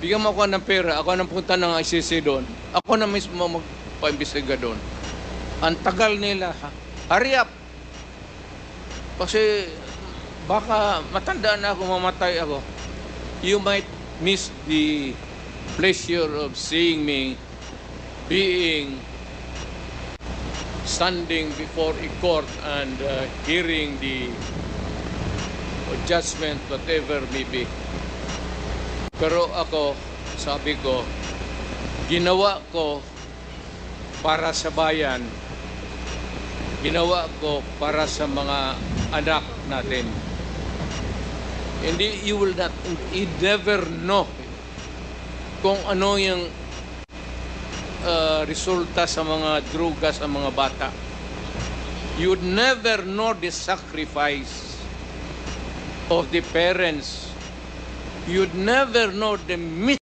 bigyan mo ako ng pera, ako nang punta ng ICC doon. Ako na mismo magpa-imbestiga doon. Ang tagal nila. Hurry up! Kasi baka matanda na ako, mamatay ako. You might miss the pleasure of seeing me standing before a court and hearing the judgment, whatever may be. Pero ako, sabi ko, ginawa ko para sa bayan, ginawa ko para sa mga anak natin. Hindi, you never know kung ano yung resulta sa mga droga sa mga bata. You would never know the sacrifice of the parents. You'd never know the